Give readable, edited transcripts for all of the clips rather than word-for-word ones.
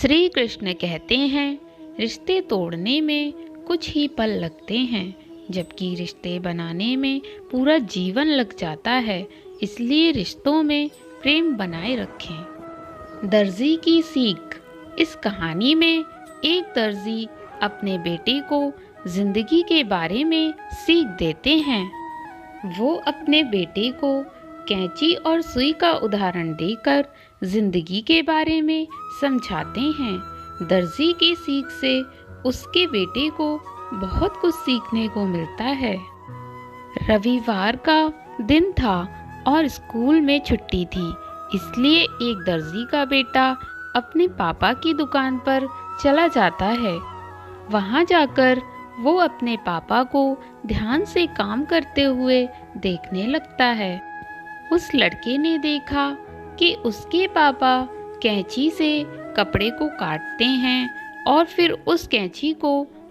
श्री कृष्ण कहते हैं, रिश्ते तोड़ने में कुछ ही पल लगते हैं, जबकि रिश्ते बनाने में पूरा जीवन लग जाता है। इसलिए रिश्तों में प्रेम बनाए रखें। दर्जी की सीख। इस कहानी में एक दर्जी अपने बेटे को जिंदगी के बारे में सीख देते हैं। वो अपने बेटे को कैंची और सुई का उदाहरण देकर जिंदगी के बारे में समझाते हैं। दर्जी की सीख से उसके बेटे को बहुत कुछ सीखने को मिलता है। रविवार का दिन था और स्कूल में छुट्टी थी, इसलिए एक दर्जी का बेटा अपने पापा की दुकान पर चला जाता है। वहां जाकर वो अपने पापा को ध्यान से काम करते हुए देखने लगता है। उस लड़के ने देखा कि उसके पापा कैंची से कपड़े को काटते हैं और फिर उस कैंची को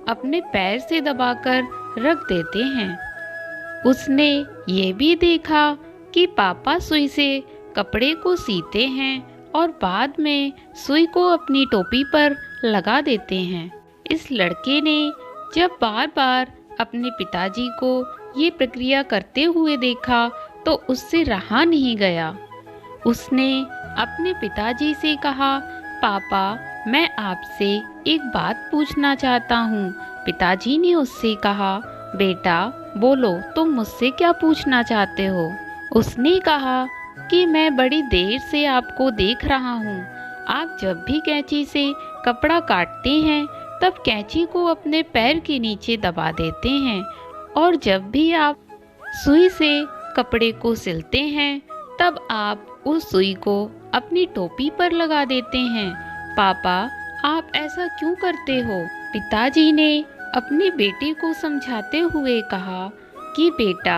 अपने पैर से दबाकर रख देते हैं। उसने ये भी देखा कि पापा सुई से कपड़े को सीते हैं और बाद में सुई को अपनी टोपी पर लगा देते हैं। इस लड़के ने जब बार बार अपने पिताजी को ये प्रक्रिया करते हुए देखा तो उससे रहा नहीं गया। उसने अपने पिताजी से कहा, पापा, मैं आपसे एक बात पूछना चाहता हूँ। पिताजी ने उससे कहा, बेटा बोलो, तुम मुझसे क्या पूछना चाहते हो? उसने कहा कि मैं बड़ी देर से आपको देख रहा हूँ। आप जब भी कैंची से कपड़ा काटते हैं तब कैंची को अपने पैर के नीचे दबा देते हैं, और जब भी आप सुई से कपड़े को सिलते हैं तब आप उस सुई को अपनी टोपी पर लगा देते हैं। पापा, आप ऐसा क्यों करते हो? पिताजी ने अपने बेटे को समझाते हुए कहा कि बेटा,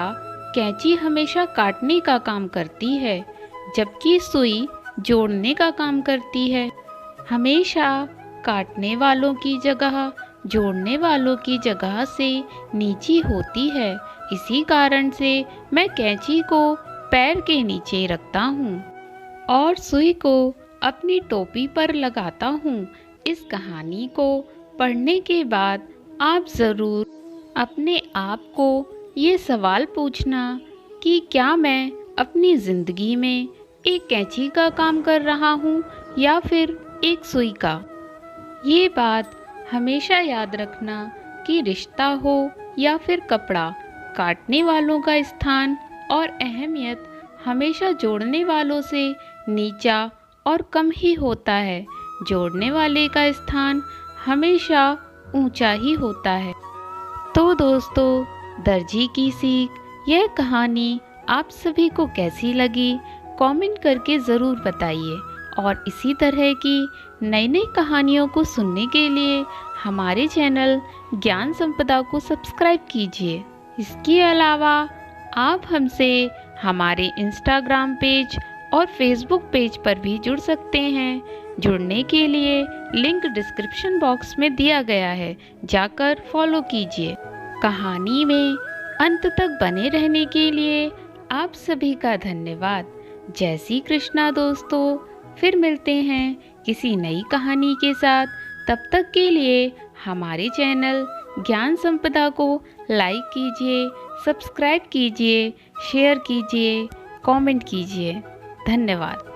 कैंची हमेशा काटने का काम करती है, जबकि सुई जोड़ने का काम करती है। हमेशा काटने वालों की जगह जोड़ने वालों की जगह से नीची होती है। इसी कारण से मैं कैंची को पैर के नीचे रखता हूँ और सुई को अपनी टोपी पर लगाता हूँ। इस कहानी को पढ़ने के बाद आप ज़रूर अपने आप को ये सवाल पूछना कि क्या मैं अपनी ज़िंदगी में एक कैंची का काम कर रहा हूँ या फिर एक सुई का। ये बात हमेशा याद रखना कि रिश्ता हो या फिर कपड़ा, काटने वालों का स्थान और अहमियत हमेशा जोड़ने वालों से नीचा और कम ही होता है। जोड़ने वाले का स्थान हमेशा ऊंचा ही होता है। तो दोस्तों, दर्जी की सीख यह कहानी आप सभी को कैसी लगी कमेंट करके ज़रूर बताइए, और इसी तरह की नई नई कहानियों को सुनने के लिए हमारे चैनल ज्ञान संपदा को सब्सक्राइब कीजिए। इसके अलावा आप हमसे हमारे इंस्टाग्राम पेज और फेसबुक पेज पर भी जुड़ सकते हैं। जुड़ने के लिए लिंक डिस्क्रिप्शन बॉक्स में दिया गया है, जाकर फॉलो कीजिए। कहानी में अंत तक बने रहने के लिए आप सभी का धन्यवाद। जय श्री कृष्णा दोस्तों, फिर मिलते हैं किसी नई कहानी के साथ। तब तक के लिए हमारे चैनल ज्ञान संपदा को लाइक कीजिए, सब्सक्राइब कीजिए, शेयर कीजिए, कमेंट कीजिए। धन्यवाद।